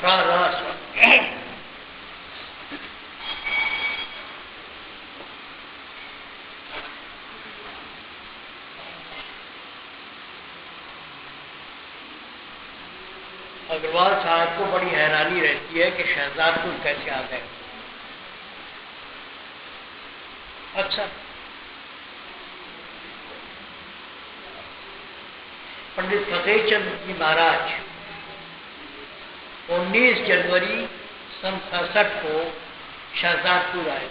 अग्रवाल साहब को बड़ी हैरानी रहती है कि शहजादपुर कैसे आ गए। अच्छा, पंडित फतेहचंद जी महाराज 19 जनवरी सन 67 को शहजादपुर आए।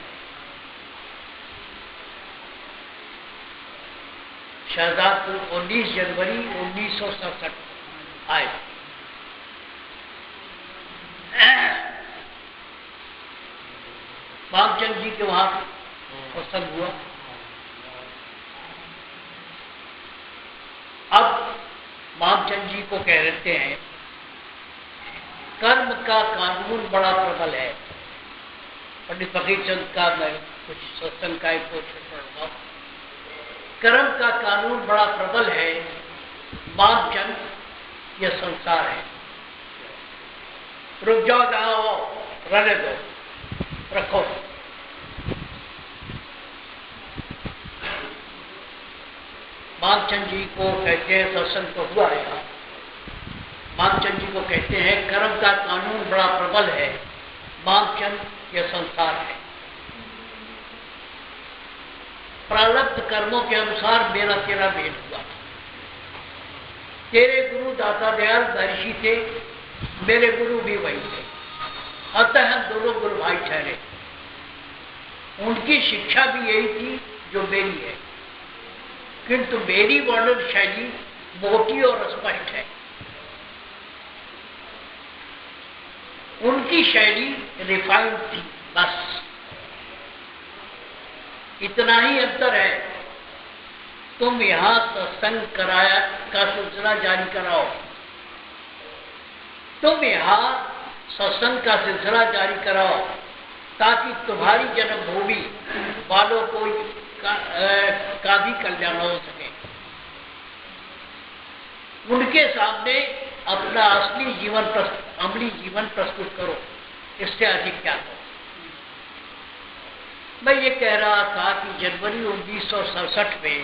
शहजादपुर 19 जनवरी 1967 आए। मामचंद जी के वहां प्रसंग हुआ। अब मामचंद जी को कह रहते हैं कर्म का कानून बड़ा प्रबल है। पंडित फकीरचंद का मैं कुछ सत्संग का एक पढ़ूंगा। कर्म का कानून बड़ा प्रबल है, मामचंद यह संसार है। रुक जाओ, जाओ, रहने दो, रखो। मामचंद जी को कहते हैं, सत्संग तो हुआ है। मामचंद जी को कहते हैं कर्म का कानून बड़ा प्रबल है, मामचंद यह संसार है। प्रारब्ध कर्मों के अनुसार मेरा तेरा मेल हुआ। तेरे गुरु दाता दयाल महर्षि थे, मेरे गुरु भी वही थे, अतः हम दोनों गुरु भाई ठहरे। उनकी शिक्षा भी यही थी जो मेरी है, किंतु मेरी वर्णन शैली मोटी और स्पष्ट है, उनकी शैली रिफाइंड थी। बस इतना ही अंतर है। तुम यहां सत्संग कराया का सिलसिला जारी कराओ, तुम यहां सत्संग का सिलसिला जारी कराओ, ताकि तुम्हारी जन्मभूमि वालों को का भी कल्याण हो सके। उनके सामने अपना अमली जीवन प्रस्तुत करो, इससे अधिक क्या हो। मैं ये कह रहा था कि जनवरी 1967 में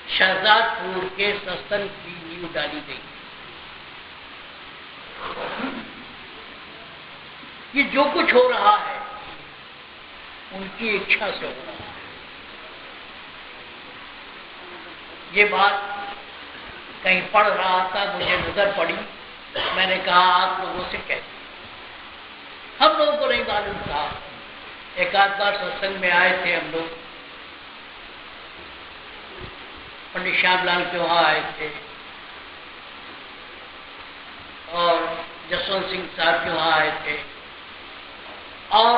शहजादपुर के सत्संग की नींव डाली गई। ये जो कुछ हो रहा है उनकी इच्छा से हो रहा है। ये बात कहीं पढ़ रहा था, मुझे नजर पड़ी, मैंने कहा आप लोगों से कहते। हम लोगों को नहीं मालूम था। एक आध बार सत्संग में आए थे हम लोग, पंडित श्यामलाल के वहां आए थे और जसवंत सिंह साहब के वहां आए थे, और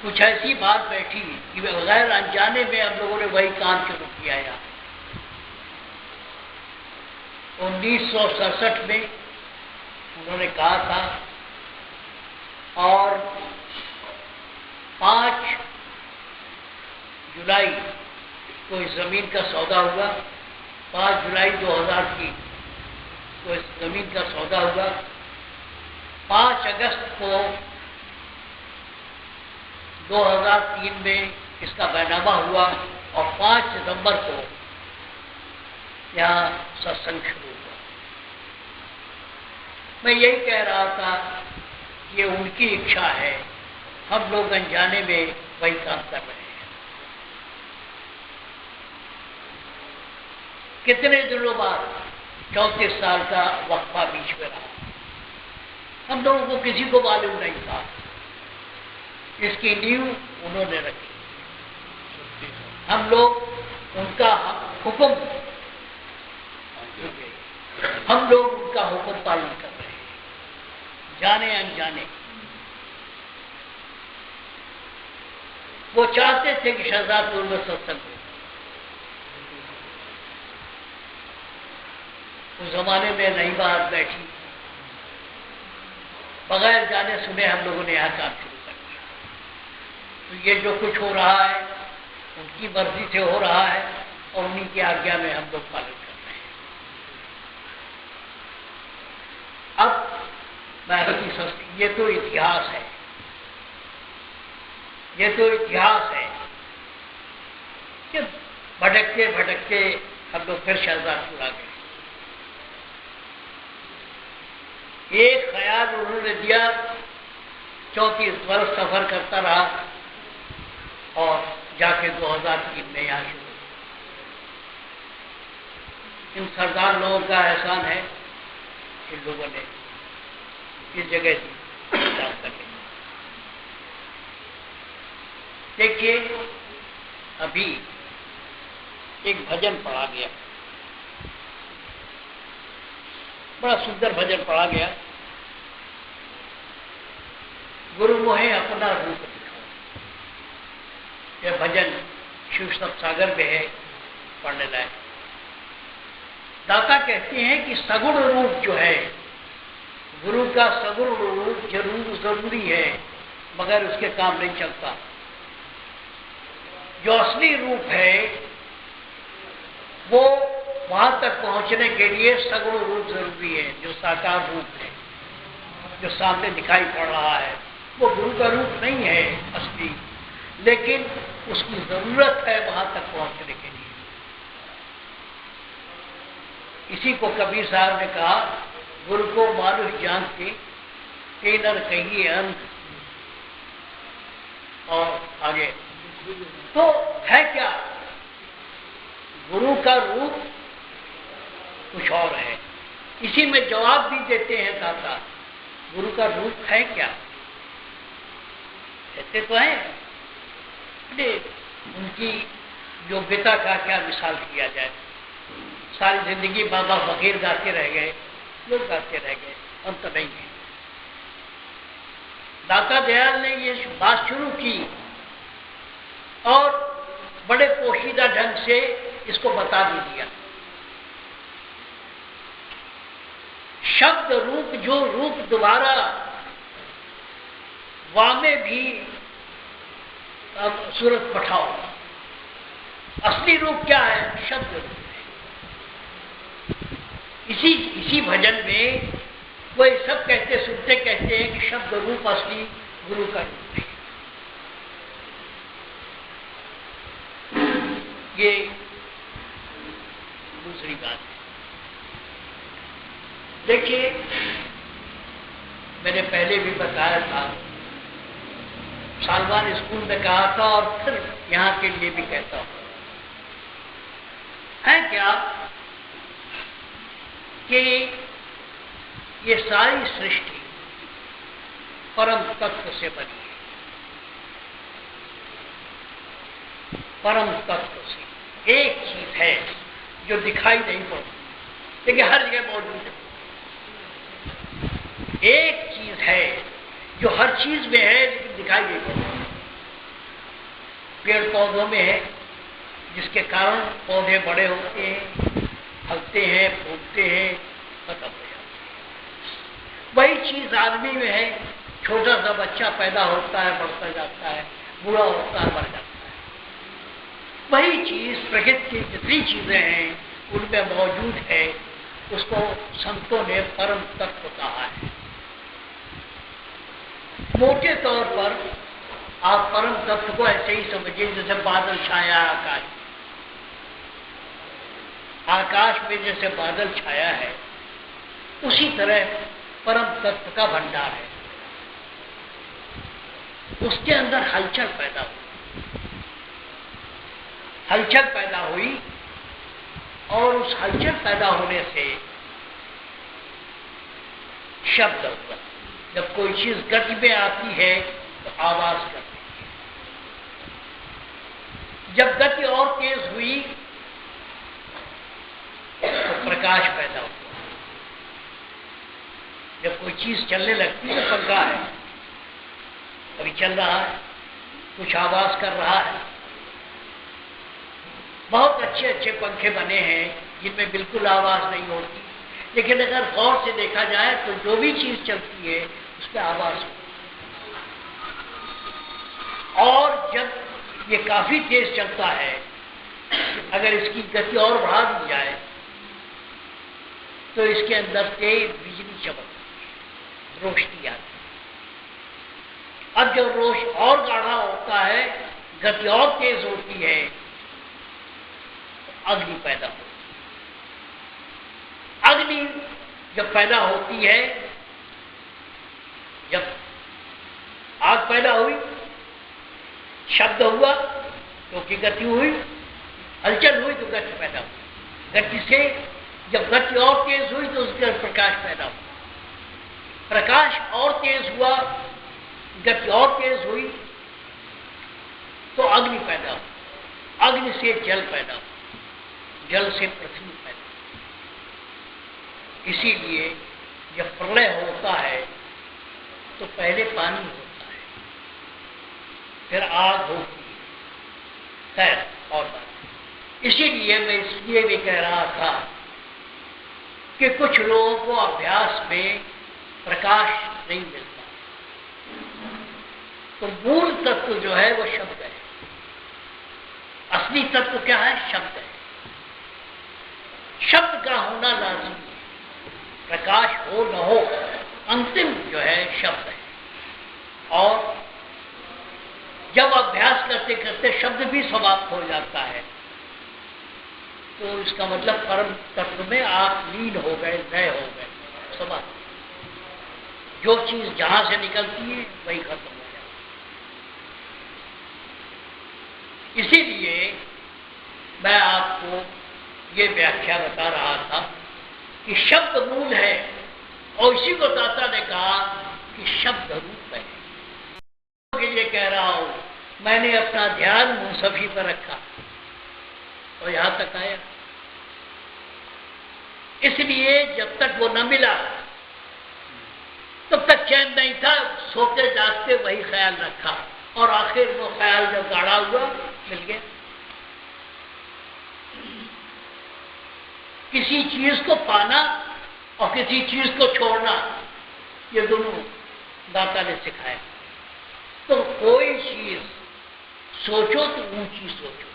कुछ ऐसी बात बैठी कि बगैर अनजाने में हम लोगों ने वही काम शुरू किया। 1967 में उन्होंने कहा था, और 5 जुलाई को इस जमीन का सौदा हुआ। 5 जुलाई 2003 को इस जमीन का सौदा हुआ। 5 अगस्त को 2003 में इसका बैनामा हुआ, और 5 सितंबर को यहाँ सत्संग शुरू हुआ। मैं यही कह रहा था, ये उनकी इच्छा है, हम लोग अनजाने में वही काम कर रहे हैं। कितने दिनों बाद 34 साल का वक्फा बीच में रहा, हम लोगों को किसी को मालूम नहीं था। इसकी नींव उन्होंने रखी। हम लोग उनका हुक्म पालन कर रहे हैं, जाने अनजाने। वो चाहते थे कि शहजादपुर में सत्संग हो। उस जमाने में नई बात बैठी, बगैर जाने सुने हम लोगों ने यहाँ काम शुरू कर दिया। तो ये जो कुछ हो रहा है उनकी मर्जी से हो रहा है, और उन्हीं की आज्ञा में हम लोग पालन कर रहे हैं। अब बहुत सस्ती। ये तो इतिहास है, ये तो इतिहास है कि भटकते भटकते हम लोग फिर शाहजहादपुर आ गए। एक ख्याल उन्होंने दिया, 34 वर्ष सफर करता रहा और जाके 2003 में यहाँ शुरू। इन सरदार लोगों का एहसान है, इन लोगों ने इस जगह जा सके। देखिए, अभी एक भजन पढ़ा गया, बड़ा सुंदर भजन पढ़ा गया, गुरु मोहे अपना रूप दिखाओ। यह भजन शिव सागर में है, पढ़ने लायक। दाता कहते हैं कि सगुण रूप जो है, गुरु का सगुण रूप जरूरी है, मगर उसके काम नहीं चलता। जो असली रूप है वो वहां तक पहुंचने के लिए सगुण रूप जरूरी है। जो साकार रूप है, जो सामने दिखाई पड़ रहा है, वो गुरु का रूप नहीं है असली, लेकिन उसकी जरूरत है वहां तक पहुंचने के लिए। इसी को कबीर साहब ने कहा, गुरु को मानुष जान के कई नर कहिए अंत। और आगे तो है क्या, गुरु का रूप कुछ और है। इसी में जवाब भी देते हैं दाता, गुरु का रूप है क्या। कहते तो हैं, उनकी योग्यता का क्या मिसाल किया जाए। सारी जिंदगी बाबा फकीर गाते रह गए, लोग गाते रह गए, अंत नहीं है। दाता दयाल ने ये बात शुरू की और बड़े पोशीदा ढंग से इसको बता भी दिया। शब्द रूप, जो रूप दोबारा वामे भी अब सूरत पठाओ। असली रूप क्या है, शब्द रूप है। इसी भजन में वो सब कहते सुनते कहते हैं कि शब्द रूप असली गुरु का रूप है। ये दूसरी बात है। देखिए, मैंने पहले भी बताया था, सालवान स्कूल में कहा था और फिर यहाँ के लिए भी कहता हूँ, है क्या कि ये सारी सृष्टि परम तत्व से बनी है, परम तत्व से। एक चीज है जो दिखाई नहीं पड़ती, लेकिन हर जगह मौजूद है। एक चीज है जो हर चीज में है लेकिन दिखाई नहीं पड़ती। पेड़ पौधों में है, जिसके कारण पौधे बड़े होते हैं, फलते हैं, फूलते हैं, खत्म हो जाते हैं। वही चीज आदमी में है, छोटा सा बच्चा पैदा होता है, बढ़ता जाता है, बूढ़ा होता है, मर जाता है। वही चीज प्रकृति की जितनी चीजें हैं उनमें मौजूद है। उसको संतों ने परम तत्व कहा है। मोटे तौर पर आप परम तत्व को ऐसे ही समझिए जैसे बादल छाया आकाश, आकाश में जैसे बादल छाया है, उसी तरह परम तत्व का भंडार है। उसके अंदर हलचल पैदा हुई, हलचल पैदा हुई और उस हलचल पैदा होने से शब्द हुआ। जब कोई चीज गति में आती है तो आवाज करती है। जब गति और तेज हुई तो प्रकाश पैदा हुआ। जब कोई चीज चलने लगती है तो पंखा है, अभी चल रहा है, कुछ आवाज कर रहा है। बहुत अच्छे अच्छे पंखे बने हैं जिनमें बिल्कुल आवाज नहीं होती, लेकिन अगर गौर से देखा जाए तो जो भी चीज चलती है उसमें आवाज होती है। और जब ये काफी तेज चलता है, अगर इसकी गति और बढ़ा दी जाए तो इसके अंदर से बिजली चमकती है, रोशनी आती है। अब जब रोश और गाढ़ा होता है, गति और तेज होती है, तो अग्नि पैदा होती है। अग्नि जब पैदा होती है, जब आग पैदा हुई, शब्द हुआ क्योंकि गति हुई, हलचल हुई तो गति पैदा हुई। गति से जब गति और तेज हुई तो उसके प्रकाश पैदा हुआ। प्रकाश और तेज हुआ, गति और तेज हुई तो अग्नि पैदा हुई। अग्नि से जल पैदा हुआ, जल से पृथ्वी पैदा हुई। इसीलिए जब प्रलय होता है तो पहले पानी होता है, फिर आग होती है। खैर और बात, इसीलिए मैं इसलिए भी कह रहा था कि कुछ लोगों को अभ्यास में प्रकाश नहीं मिलता। तो मूल तत्व जो है वो शब्द है। असली तत्व क्या है? शब्द है। शब्द का होना लाजमी है। प्रकाश हो न हो, अंतिम जो है शब्द है। और जब अभ्यास करते करते शब्द भी समाप्त हो जाता है तो इसका मतलब परम तत्व में आप लीन हो गए, लय हो गए, समाप्त। जो चीज जहां से निकलती है वही खत्म हो जाती है। इसीलिए मैं आपको ये व्याख्या बता रहा था कि शब्द मूल है, और इसी को दाता ने कहा कि शब्द रूप है। के लिए कह रहा हूं, मैंने अपना ध्यान मुंसफी पर रखा और यहां तक आया। इसलिए जब तक वो न मिला तब तक चैन नहीं था। सोते जागते वही ख्याल रखा और आखिर वो ख्याल जब गाढ़ा हुआ मिल गया। किसी चीज को पाना और किसी चीज को छोड़ना, ये दोनों दाता ने सिखाया। तो कोई चीज सोचो तो ऊंची सोचो।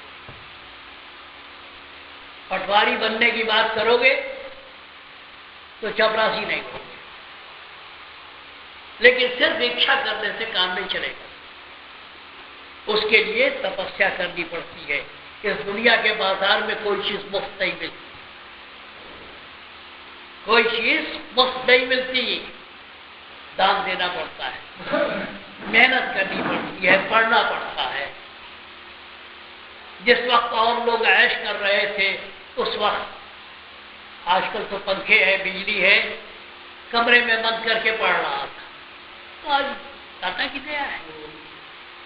पटवारी बनने की बात करोगे तो चपरासी नहीं होगे, लेकिन सिर्फ इच्छा करने से काम नहीं चलेगा। उसके लिए तपस्या करनी पड़ती है। इस दुनिया के बाजार में कोई चीज मुफ्त नहीं मिलती, कोई चीज मुफ्त नहीं मिलती। दान देना पड़ता है, मेहनत करनी पड़ती है, पढ़ना पड़ता है। जिस वक्त और लोग ऐश कर रहे थे उस वक्त, आजकल तो पंखे है, बिजली है, कमरे में बंद करके पढ़ रहा था। तो आज दाता की दया है।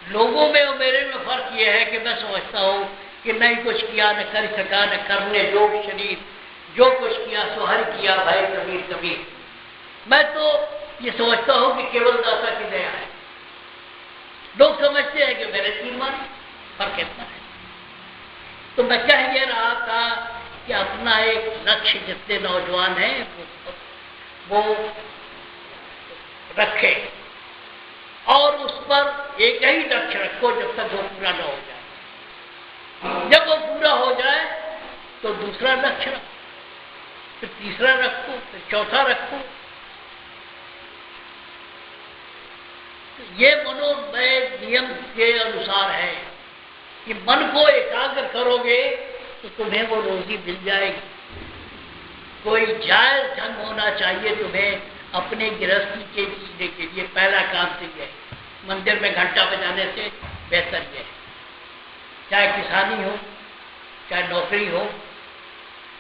लोगों में और मेरे में फर्क यह है कि मैं समझता हूं कि नहीं कुछ किया, न कर सका, न करने योग शरीर, जो कुछ किया सो हर किया भाई कबीर कबीर। मैं तो ये समझता हूं कि केवल दाता की दया है। लोग समझते हैं कि मेरे 3 माने, फर्क इतना है। तो मैं कह ये रहा था कि अपना एक लक्ष्य जितने नौजवान हैं वो रखे और उस पर एक ही लक्ष्य रखो जब तक वो पूरा न हो जाए। जब वो पूरा हो जाए तो दूसरा लक्ष्य रखो, फिर तीसरा रखो, फिर चौथा रखो। ये मनोमय नियम के अनुसार है कि मन को एकाग्र करोगे तो तुम्हें वो रोजी मिल जाएगी। कोई जायज ढंग होना चाहिए तुम्हें अपने गृहस्थी के जीने के लिए। पहला काम तो यह है, मंदिर में घंटा बजाने से बेहतर यह है। चाहे किसानी हो, चाहे नौकरी हो,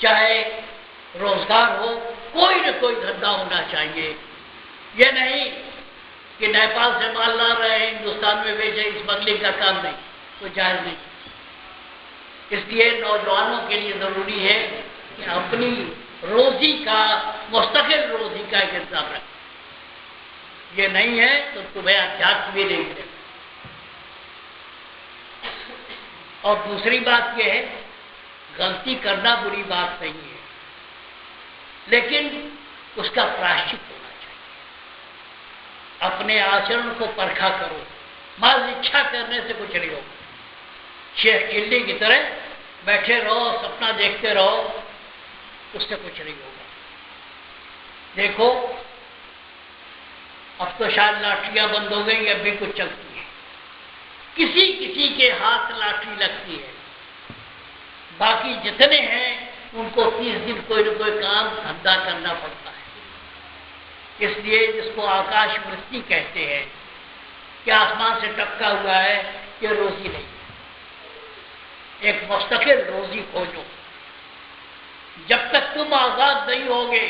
चाहे रोजगार हो, कोई न कोई धंधा होना चाहिए। यह नहीं कि नेपाल से माल ला रहे हैं, हिंदुस्तान में बेचे, इस बदली का काम नहीं, तो जायज नहीं। इसलिए नौजवानों के लिए जरूरी है कि अपनी रोजी का, मुस्तकिल रोजी का एक इंतजाम रखें। ये नहीं है तो तुम्हें अध्यात्म भी नहीं मिलेगा। और दूसरी बात यह है, गलती करना बुरी बात नहीं है, लेकिन उसका प्रायश्चित होना चाहिए। अपने आचरण को परखा करो। माल इच्छा करने से कुछ नहीं होगा। शेख चिल्ली की तरह बैठे रहो, सपना देखते रहो, उससे कुछ नहीं होगा। देखो अब तो शायद लाठियां बंद हो गई, अब भी कुछ चलती है, किसी किसी के हाथ लाठी लगती है। बाकी जितने हैं उनको 30 दिन कोई न कोई काम धंधा करना पड़ता है। इसलिए जिसको आकाश वृत्ति कहते हैं कि आसमान से टपका हुआ है, ये रोजी नहीं। एक मुस्तकिल रोजी खोजो। जब तक तुम आजाद नहीं होगे,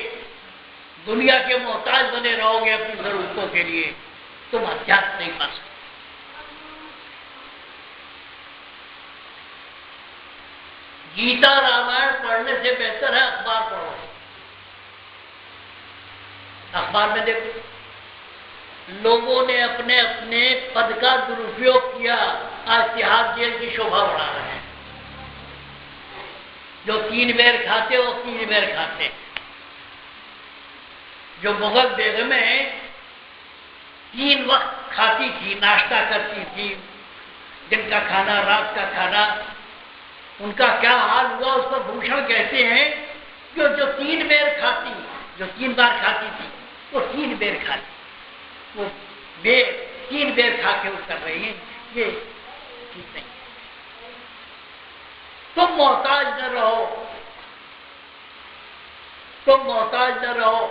दुनिया के मोहताज बने रहोगे अपनी जरूरतों के लिए, तुम अध्यात्म नहीं पा सकते। गीता रामायण पढ़ने से बेहतर है अखबार पढ़ो। अखबार में देखो, लोगों ने अपने अपने पद का दुरुपयोग किया, आज तिहाड़ जेल की शोभा बढ़ा रहे हैं। जो 3 बेर खाते वो 3 बेर खाते। जो मुगल बेगमें 3 वक्त खाती थी, नाश्ता करती थी, दिन का खाना, रात का खाना, उनका क्या हाल हुआ उसको भूषण कहते हैं। जो 3 बेर खाती, जो 3 बार खाती थी, वो 3 बेर खाती, वो 3 बेर खा के वो कर रही है, ये ठीक नहीं। तुम मोहताज न रहो, तुम मोहताज न रहो।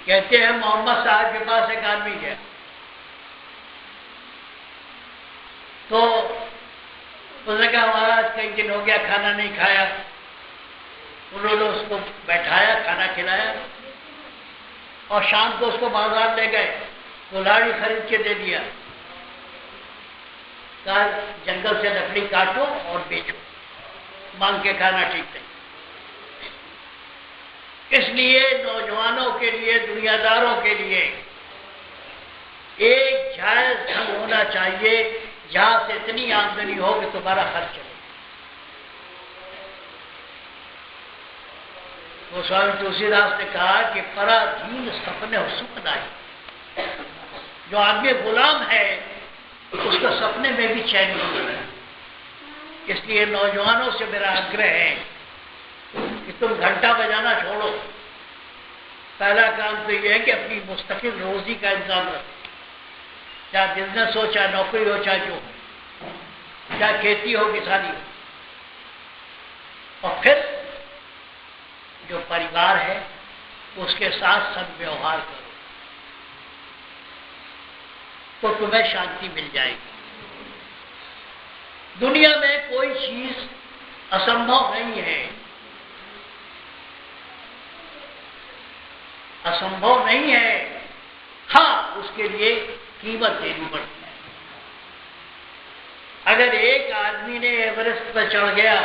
कहते हैं मोहम्मद साहब के पास एक आदमी गया, तो उसने कहा महाराज कई दिन हो गया खाना नहीं खाया। उन्होंने उसको बैठाया, खाना खिलाया और शाम को उसको बाजार ले गए, कुल्हाड़ी खरीद के दे दिया। कहा जंगल से लकड़ी काटो और बेचो, मांग के खाना ठीक नहीं। इसलिए नौजवानों के लिए, दुनियादारों के लिए एक जायज ढंग होना चाहिए जहां से इतनी आमदनी हो कि तुम्हारा खर्च चले। वो स्वामी तुलसीदास ने कहा कि पराधीन सपने हो सुख नहीं। जो आदमी गुलाम है उसका सपने में भी चैन नहीं है। इसलिए नौजवानों से मेरा आग्रह है कि तुम घंटा बजाना छोड़ो। पहला काम तो यह है कि अपनी मुस्तकिल रोजी का इंतजाम रखो, चाहे बिजनेस हो, चाहे नौकरी हो, चाहे जो हो, चाहे खेती हो, किसानी हो। और फिर जो परिवार है उसके साथ सद्व्यवहार करो तो तुम्हें शांति मिल जाएगी। दुनिया में कोई चीज असंभव नहीं है, असंभव नहीं है। हाँ, उसके लिए कीमत देनी पड़ती है। अगर एक आदमी ने एवरेस्ट पर चढ़ गया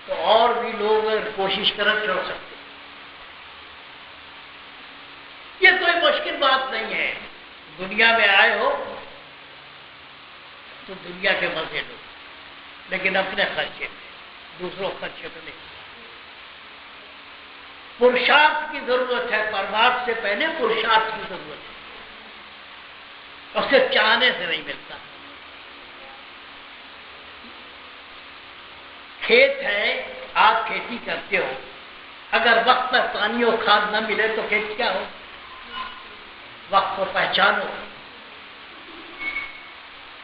तो और भी लोग कोशिश कर चढ़ सकते। ये कोई मुश्किल बात नहीं है। दुनिया में आए हो तो दुनिया के मजे लो, लेकिन अपने खर्चे में, दूसरों खर्चे में नहीं। पुरुषार्थ की जरूरत है, परमार्थ से पहले पुरुषार्थ की जरूरत है। और सिर्फ चाहने से नहीं मिलता। खेत है, आप खेती करते हो, अगर वक्त पर पानी और खाद न मिले तो खेत क्या हो? वक्त को पहचानो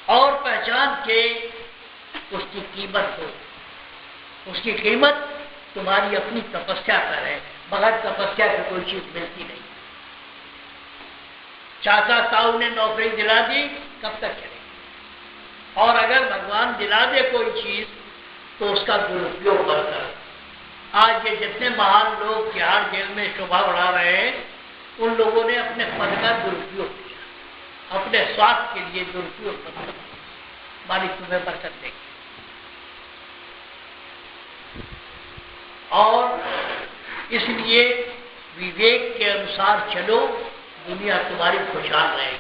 और पहचान के उसकी कीमत दो। उसकी कीमत तुम्हारी अपनी तपस्या पर है, बगैर तपस्या की कोई चीज मिलती नहीं। चाचा ताऊ ने नौकरी दिला दी, कब तक चलेगी? और अगर भगवान दिला दे कोई चीज तो उसका दुरुपयोग मत करो। आज ये जितने महान लोग तिहाड़ जेल में शोभा बढ़ा रहे हैं, उन लोगों ने अपने पद का दुरुपयोग किया, अपने स्वार्थ के लिए दुरुपयोग मत करो। मालिक तुम्हें बरकत देगी। और इसलिए विवेक के अनुसार चलो, दुनिया तुम्हारी खुशहाल रहेगी।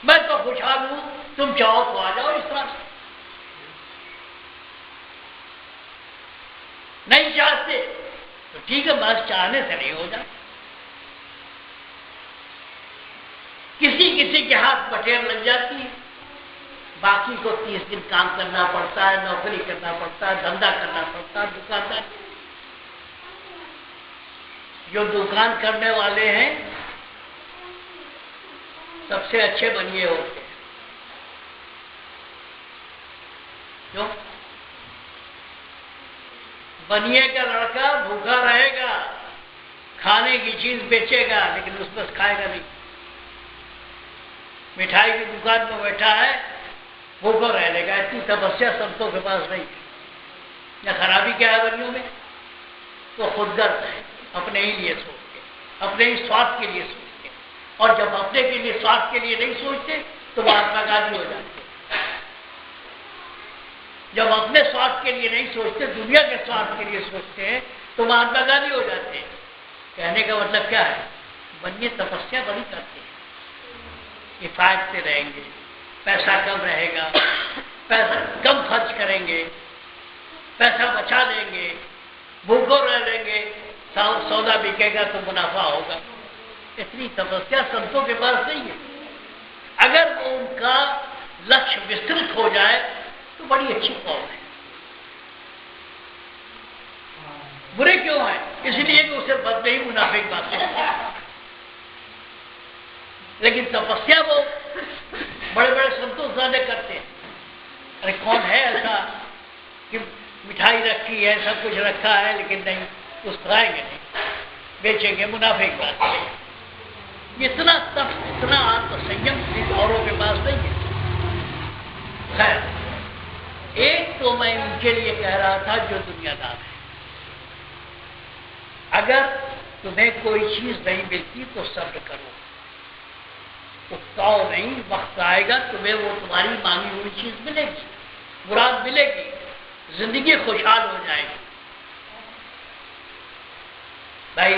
मैं तो खुशहाल हूं, तुम चाहो तो आ जाओ इस तरह से। नहीं चाहते तो ठीक है, बस चाहने से नहीं हो जाता। किसी किसी के हाथ बटेर लग जाती है, बाकी को 30 दिन काम करना पड़ता है, नौकरी करना पड़ता है, धंधा करना पड़ता है, दुकानदार। जो दुकान करने वाले हैं सबसे अच्छे बनिए होते हैं। क्यों? बनिए का लड़का भूखा रहेगा, खाने की चीज बेचेगा लेकिन उसमें खाएगा नहीं। मिठाई की दुकान पर बैठा है, भूखा रह लेगा। इतनी तपस्या संतों के पास नहीं है। या खराबी क्या है बनियों में? तो खुदगर्ज है, अपने ही लिए सोचते, अपने ही स्वार्थ के लिए सोचते। और जब अपने के लिए स्वार्थ के लिए नहीं सोचते तो महात्मा गांधी हो जाते। जब अपने स्वार्थ के लिए नहीं सोचते, दुनिया के स्वार्थ के लिए सोचते हैं तो महात्मा गांधी हो जाते हैं। कहने का मतलब क्या है? बनिए तपस्या बड़ी करते हैं, किफायत से रहेंगे, पैसा कम रहेगा, पैसा कम खर्च करेंगे, पैसा बचा लेंगे, भूखो रह लेंगे, सौदा बिकेगा तो मुनाफा होगा। इतनी तपस्या संतों के पास नहीं है। अगर वो उनका लक्ष्य विस्तृत हो जाए तो बड़ी अच्छी कौम है। बुरे क्यों है? इसलिए कि उसे बदले ही मुनाफे की बातें हैं। लेकिन तपस्या वो बड़े बड़े संतों ज्यादा करते हैं। अरे कौन है ऐसा कि मिठाई रखी है, सब कुछ रखा है, लेकिन नहीं, कुछ खाएंगे नहीं, बेचेंगे, मुनाफे की बात है। इतना तप, इतना आत्मसंयम किसी औरों के पास नहीं है। खैर, एक तो मैं उनके लिए कह रहा था जो दुनियादार है, अगर तुम्हें कोई चीज नहीं मिलती तो सब्र करो, उकताओ नहीं। वक्त आएगा तुम्हें वो तुम्हारी मांगी हुई चीज मिलेगी, मुराद मिलेगी, जिंदगी खुशहाल हो जाएगी। भाई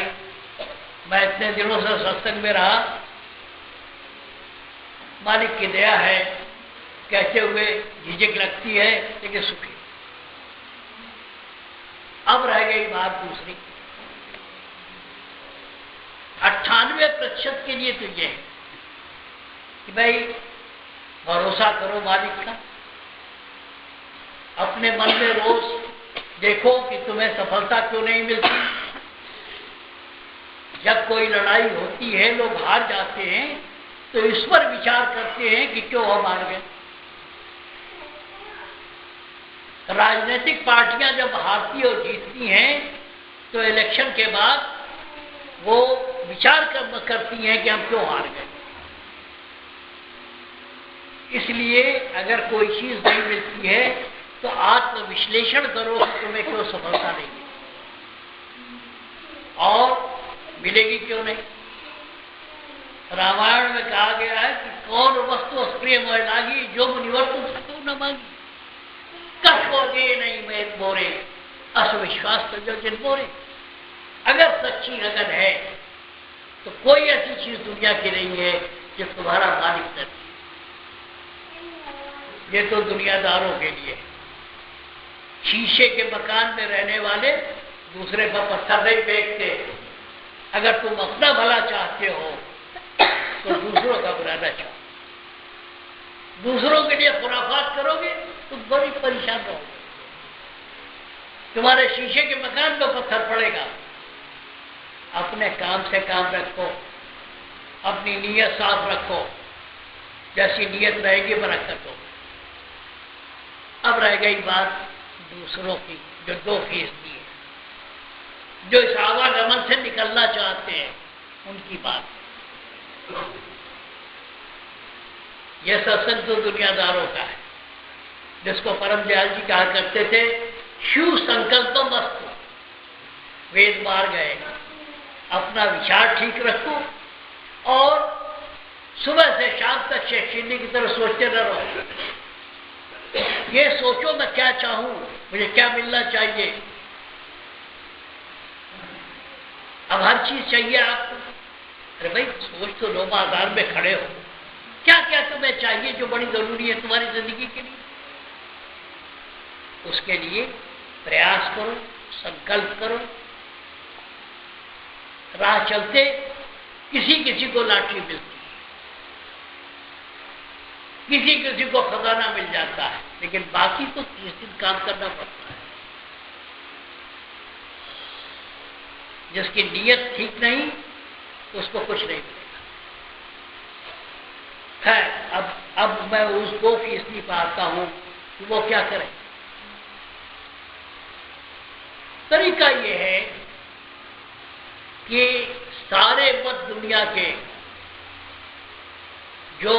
मैं इतने दिनों से सत्संग में रहा, मालिक की दया है, कहते हुए झिझक लगती है लेकिन सुखी। अब रह गई बात दूसरी, 98% के लिए तो ये है कि भाई भरोसा करो मालिक का। अपने मन में रोज देखो कि तुम्हें सफलता क्यों नहीं मिलती। जब कोई लड़ाई होती है, लोग हार जाते हैं तो इस पर विचार करते हैं कि क्यों हम हार गए। राजनीतिक पार्टियां जब हारती और जीतती हैं तो इलेक्शन के बाद वो विचार करती हैं कि हम क्यों हार गए। इसलिए अगर कोई चीज नहीं मिलती है तो आत्मविश्लेषण करो कि तुम्हें क्यों सफलता नहीं है और मिलेगी क्यों नहीं। रामायण में कहा गया है कि कौन वस्तु अप्रिय मोह लागी, जो मुनिवर तुम न मांगी। कठोगे नहीं मैं बोरे, असविश्वास तो जो जिन बोरे। अगर सच्ची लगन है तो कोई ऐसी चीज दुनिया की नहीं है जो तुम्हारा मालिक नहीं। ये तो दुनियादारों के लिए। शीशे के मकान में रहने वाले दूसरे पर पत्थर नहीं फेंकते। अगर तुम अपना भला चाहते हो तो दूसरों का बुरा न चाहो। दूसरों के लिए खुराफात करोगे तो बड़ी परेशान रहोगे। तुम्हारे शीशे के मकान पर पत्थर पड़ेगा। अपने काम से काम रखो, अपनी नीयत साफ रखो, जैसी नीयत रहेगी बरकत हो। अब रह गई बात दूसरों की, जो 2% है, जो इस आवागमन से निकलना चाहते हैं, उनकी बात। यह सत्संग तो दुनियादारों का है, जिसको परम दयाल जी कहा करते थे शिव संकल्पम वस्तु। वेद मार गए, अपना विचार ठीक रखो और सुबह से शाम तक शैक्षणिक की तरह सोचते न रहो। ये सोचो मैं क्या चाहूं, मुझे क्या मिलना चाहिए। अब हर चीज चाहिए आपको। अरे भाई सोच तो लो, बाजार में खड़े हो, क्या क्या तुम्हें चाहिए जो बड़ी जरूरी है तुम्हारी जिंदगी के लिए। उसके लिए प्रयास करो, संकल्प करो। राह चलते किसी किसी को लाठी मिलती है, किसी किसी को खजाना मिल जाता है, लेकिन बाकी तो 30 दिन काम करना पड़ता है। जिसकी नीयत ठीक नहीं उसको कुछ नहीं मिलेगा। है अब मैं उस 2% पर आता हूं कि वो क्या करें। तरीका ये है कि सारे मत दुनिया के जो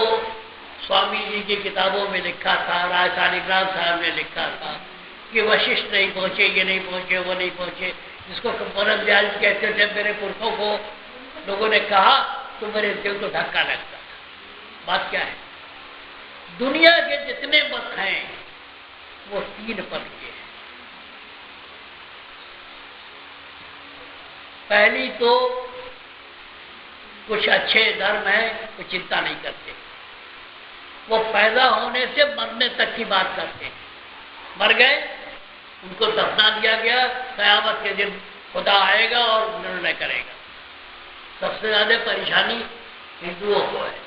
स्वामी जी की किताबों में लिखा था, राय शालिग्राम साहब ने लिखा था कि वशिष्ठ नहीं पहुंचे, ये नहीं पहुंचे, वो नहीं पहुंचे, जिसको परम दयाल कहते थे, मेरे पुरखों को लोगों ने कहा तो मेरे दिल को धक्का लगता था। बात क्या है, दुनिया के जितने मत हैं वो 3 पद के हैं। पहली तो कुछ अच्छे धर्म है तो चिंता नहीं करते, वो पैदा होने से मरने तक की बात करते हैं। मर गए, उनको दफना दिया गया, कयामत के दिन खुदा आएगा और निर्णय करेगा। सबसे ज्यादा परेशानी हिंदुओं को है,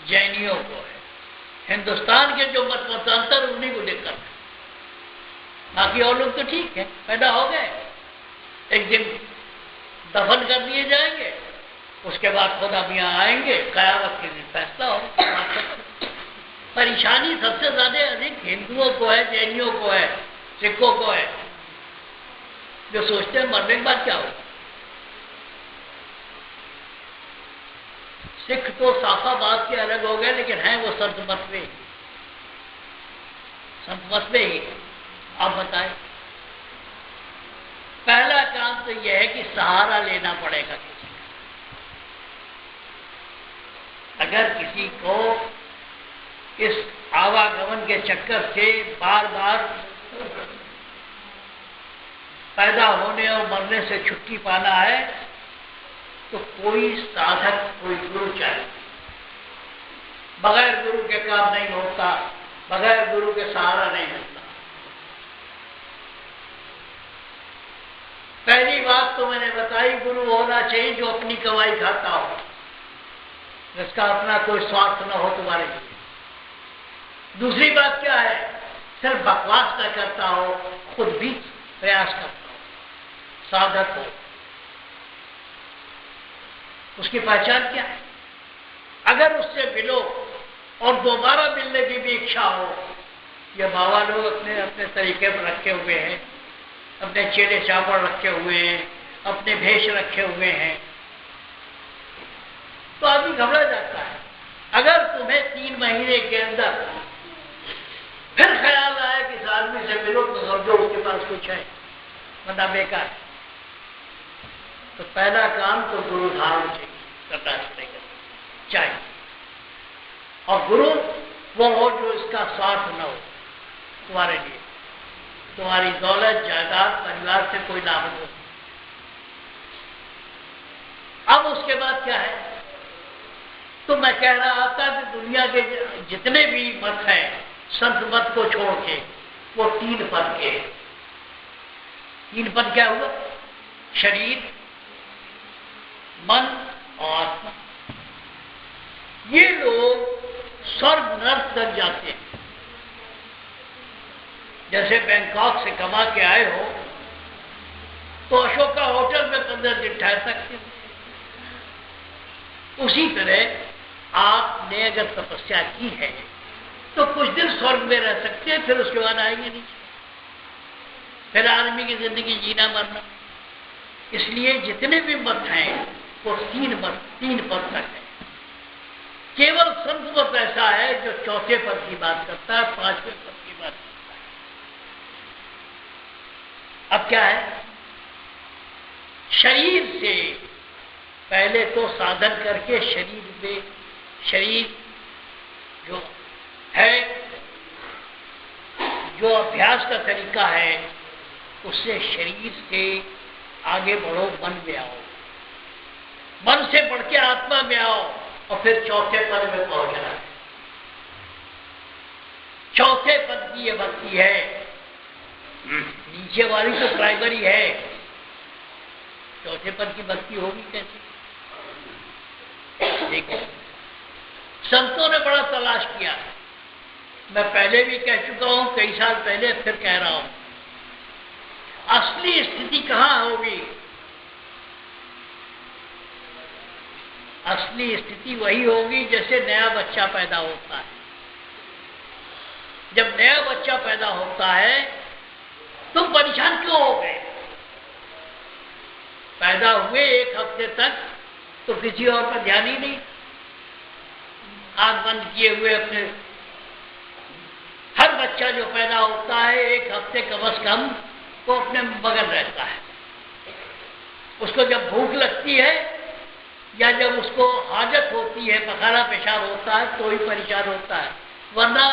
जैनियों को है, हिंदुस्तान के जो मत मतांतर उन्हीं को दिक्कत है। बाकी और लोग तो ठीक है, पैदा हो गए, एक दिन दफन कर दिए जाएंगे, उसके बाद खुदा मियां आएंगे, कयामत के दिन फैसला हो। परेशानी सबसे ज्यादा अधिक हिंदुओं को है, जैनियों को है, सिखों को है, जो सोचते हैं मरने के बाद क्या होगा। सिख तो साफा बात के अलग हो गए, लेकिन हैं वो संत मत में ही। आप बताएं, पहला काम तो यह है कि सहारा लेना पड़ेगा किसी का। अगर किसी को इस आवागमन के चक्कर से बार बार पैदा होने और मरने से छुट्टी पाना है तो कोई साधक, कोई गुरु चाहिए। बगैर गुरु के काम नहीं होता, बगैर गुरु के सहारा नहीं मिलता। पहली बात तो मैंने बताई, गुरु होना चाहिए जो अपनी कमाई खाता हो, जिसका अपना कोई स्वार्थ न हो तुम्हारे लिए। दूसरी बात क्या है, सिर्फ बकवास न करता हो, खुद भी प्रयास करता हो, साधक हो। उसकी पहचान क्या है? अगर उससे मिलो और दोबारा मिलने की भी इच्छा हो, ये बाबा लोग अपने अपने तरीके पर रखे हुए हैं, अपने चेले चावड़ रखे हुए हैं, अपने भेष रखे हुए हैं, तो आदमी घबरा जाता है। अगर तुम्हें 3 महीने के अंदर फिर ख्याल आया कि इस आदमी से मिलो तो समझो उसके पास कुछ है, वरना बेकार। तो पहला काम तो गुरु धारण चाहिए, और गुरु वो हो जो इसका स्वार्थ न हो तुम्हारे लिए, तुम्हारी दौलत जायदाद परिवार से कोई लाभ हो। अब उसके बाद क्या है, तो मैं कह रहा था कि दुनिया के जितने भी मत हैं, संत मत को छोड़ के, वो 3 पद के। 3 पद क्या हुआ? शरीर, मन और आत्मा। ये लोग स्वर्ग नर्क तक जाते हैं। जैसे बैंकॉक से कमा के आए हो तो अशोका होटल में 15 दिन ठहर सकते हो, उसी तरह आपने अगर तपस्या की है तो कुछ दिन स्वर्ग में रह सकते हैं, फिर उसके बाद आएंगे नीचे, फिर आदमी की जिंदगी जीना मरना। इसलिए जितने भी मत हैं वो 3 पद तक है। केवल संत मत ऐसा है जो 4थे पद की बात करता है, 5वें पद की बात करता है। अब क्या है, शरीर से पहले तो साधन करके शरीर जो है, जो अभ्यास का तरीका है, उससे शरीर से आगे बढ़ो, मन में आओ, मन से बढ़ के आत्मा में आओ, और फिर 4थे पद में पहुंचना है। 4थे पद की ये भक्ति है, नीचे वाली तो प्राइमरी है, 4थे पद की भक्ति होगी कैसे? देखो, संतों ने बड़ा तलाश किया, मैं पहले भी कह चुका हूं, कई साल पहले, फिर कह रहा हूं, असली स्थिति कहां होगी? असली स्थिति वही होगी जैसे नया बच्चा पैदा होता है। जब नया बच्चा पैदा होता है तुम परेशान क्यों हो गए? पैदा हुए 1 हफ्ते तक तो किसी और पर ध्यान ही नहीं, आंख बंद किए हुए अपने। हर बच्चा जो पैदा होता है 1 हफ्ते कम से कम वो अपने मगन रहता है। उसको जब भूख लगती है या जब उसको हाजत होती है, पखाना पेशाब होता है तो ही परेशान होता है, वरना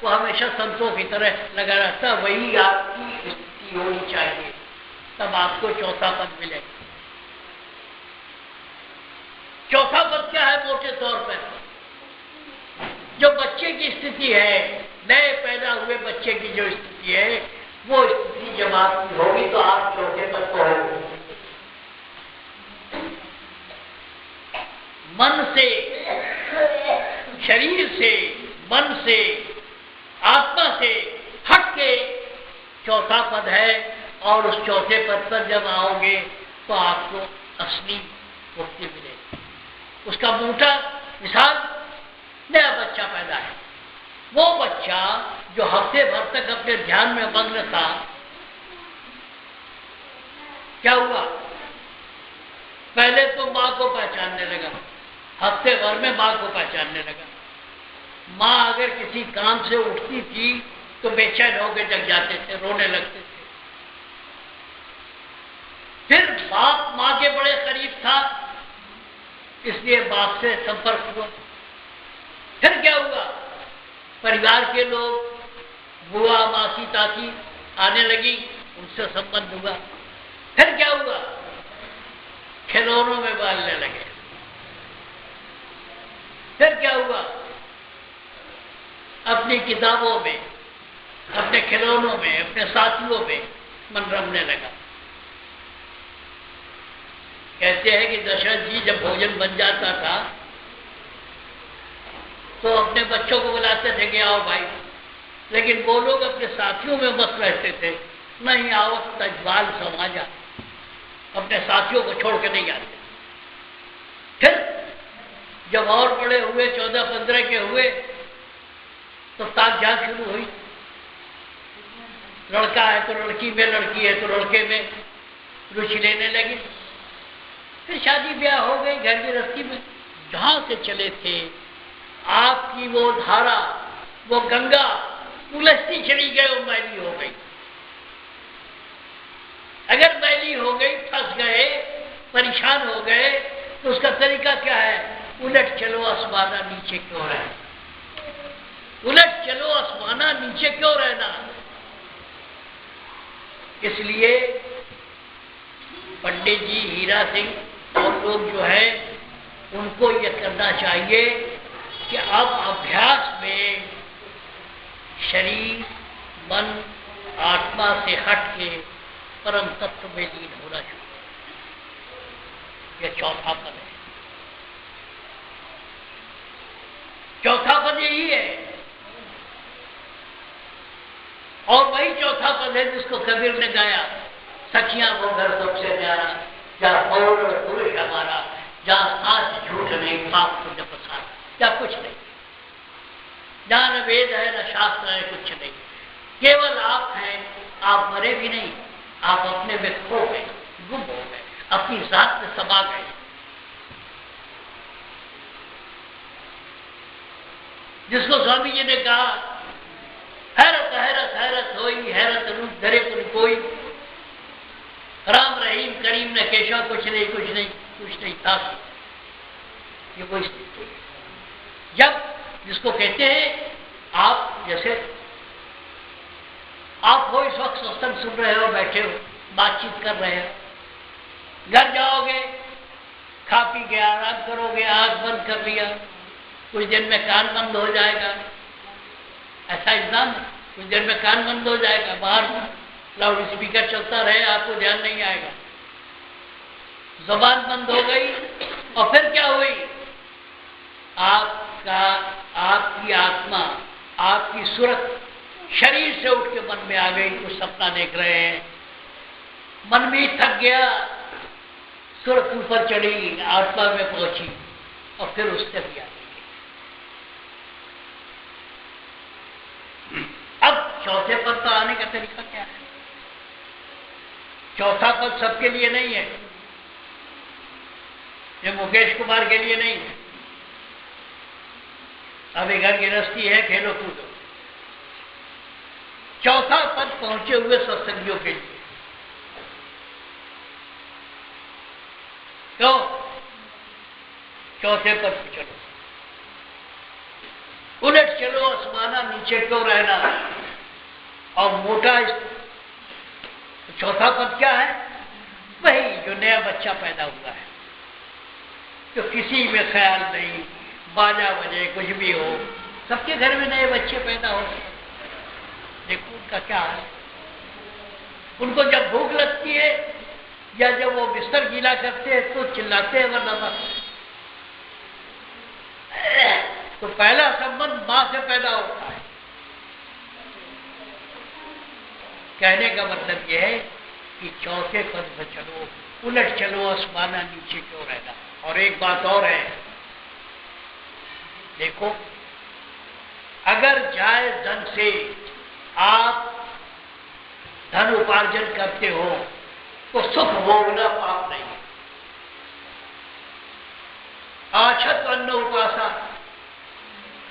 वो हमेशा संतों की तरह लगा रहता है। वही आपकी स्थिति होनी चाहिए, तब आपको चौथा पद मिलेगा। चौथा पद क्या है? मोटे तौर पर जो बच्चे की स्थिति है, नए पैदा हुए बच्चे की जो स्थिति है, वो स्थिति जब आपकी होगी तो आप चौथे पद को होंगे। मन से, शरीर से, मन से, आत्मा से हट के चौथा पद है, और उस चौथे पद पर जब आओगे तो आपको असली मुक्ति मिलेगी। उसका मोटा मिसाल नया बच्चा पैदा है। वो बच्चा जो हफ्ते भर तक अपने ध्यान में मग्न था, क्या हुआ? पहले तो मां को पहचानने लगा, हफ्ते भर में मां को पहचानने लगा। मां अगर किसी काम से उठती थी तो बेचैन होकर जग जाते थे, रोने लगते थे। फिर बाप मां के बड़े करीब था, इसलिए बाप से संपर्क हुआ। फिर क्या हुआ? परिवार के लोग, बुआ, मासी, ताती आने लगी, उनसे संबंध हुआ। फिर क्या हुआ? खिलौनों में बालने लगे। फिर क्या हुआ? अपनी किताबों में, अपने खिलौनों में, अपने साथियों में मन रमने लगा। कहते हैं कि दशरथ जी जब भोजन बन जाता था तो अपने बच्चों को बुलाते थे कि आओ भाई, लेकिन वो लोग अपने साथियों में मस्त रहते थे। नहीं, आओ तजवाल समाजा, अपने साथियों को छोड़ के नहीं आते। फिर जब और बड़े हुए, 14-15 के हुए, तो ताक झाक शुरू हुई। लड़का है तो लड़की में, लड़की है तो लड़के में रुचि लेने लगे। फिर शादी ब्याह हो गई, घर गृहस्थी में जहां से चले थे आपकी वो धारा, वो गंगा उलझती चली गई और मैली हो गई। अगर मैली हो गई, फंस गए, परेशान हो गए, तो उसका तरीका क्या है? उलट चलो आसमाना नीचे क्यों रहना? उलट चलो आसमाना नीचे क्यों रहना? इसलिए पंडित जी, हीरा सिंह और लोग जो है, उनको ये करना चाहिए कि अब अभ्यास में शरीर, मन, आत्मा से हट के परम तत्व में लीन होना चाहिए। यह चौथा पद है। चौथा पद यही है, और वही चौथा पद है जिसको कबीर ने गाया, सखियां वो घर सबसे प्यारा, जहाँ पौर पुरुष हमारा, जहाँ साथ झूठ नहीं, पाप पुण्य प्रसार, या कुछ नहीं, जहाँ न वेद है न शास्त्र है, कुछ नहीं, केवल आप हैं। आप मरे भी नहीं, आप अपने में खो गए, गुम हो गए, अपनी जात में समा गए। जिसको स्वामी जी ने कहा, हैरत हैरत हैरत होई, हैरत रूप धरे पुन कोई, राम रहीम करीम ने केशव, कुछ नहीं कुछ नहीं कुछ नहीं था। ये वो स्थिति है जब, जिसको कहते हैं आप, जैसे आप हो इस वक्त सत्संग सुन रहे हो, बैठे हो, बातचीत कर रहे हो, घर जाओगे, खा पी के आराम करोगे, आंख बंद कर लिया, कुछ देर में कान बंद हो जाएगा। ऐसा इंसान, कुछ देर में कान बंद हो जाएगा, बाहर लाउड स्पीकर चलता रहे, आपको ध्यान नहीं आएगा। जुबान बंद हो गई, और फिर क्या हुई? आपकी आत्मा, आपकी सूरत शरीर से उठ के मन में आ गई। कुछ सपना देख रहे हैं, मन भी थक गया, सूरत ऊपर चढ़ी, आत्मा में पहुंची, और फिर उससे भी आगे। अब चौथे पद पर आने का तरीका क्या है? चौथा पद सबके लिए नहीं है, ये मुकेश कुमार के लिए नहीं है। अभी घर गृहस्थी है, खेलो कूदो। चौथा पद पहुंचे हुए सत्संगियों के लिए। क्यों? चौथे पद पे चलो, उलट चलो आसमाना, नीचे क्यों रहना? और मोटा चौथा पद क्या है? वही जो नया बच्चा पैदा हुआ है, तो किसी में ख्याल नहीं, बाजा बजे कुछ भी हो, सबके घर में नए बच्चे पैदा हो। देखो उनका क्या है, उनको जब भूख लगती है या जब वो बिस्तर गीला करते हैं तो चिल्लाते हैं वरना बस। तो पहला संबंध मां से पैदा होता है। कहने का मतलब यह है कि चौथे पद पर चलो, उलट चलो आसमाना, नीचे क्यों रहना। और एक बात और है, देखो अगर जायज ढंग से आप धन उपार्जन करते हो तो सुख भोगना पाप नहीं है। आछत अन्न उपासा,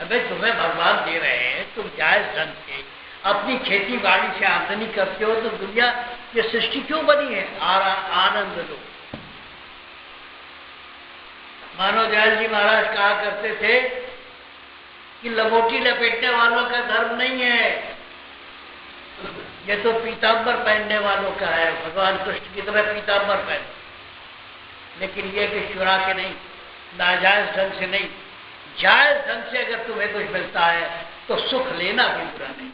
अबे तुम्हें भगवान दे रहे हैं, तुम जायज ढंग से अपनी खेती बाड़ी से आमदनी करते हो, तो दुनिया ये सृष्टि क्यों बनी है? आनंद लो। मानव दयाल जी महाराज कहा करते थे कि लंगोटी लपेटने वालों का धर्म नहीं है, ये तो पीताम्बर पहनने वालों का है। भगवान कृष्ण की तरह पीताम्बर पहने, लेकिन ये कि चुरा के नहीं, नाजायज ढंग से नहीं, जायज ढंग से अगर तुम्हें कुछ मिलता है तो सुख लेना भी बुरा नहीं।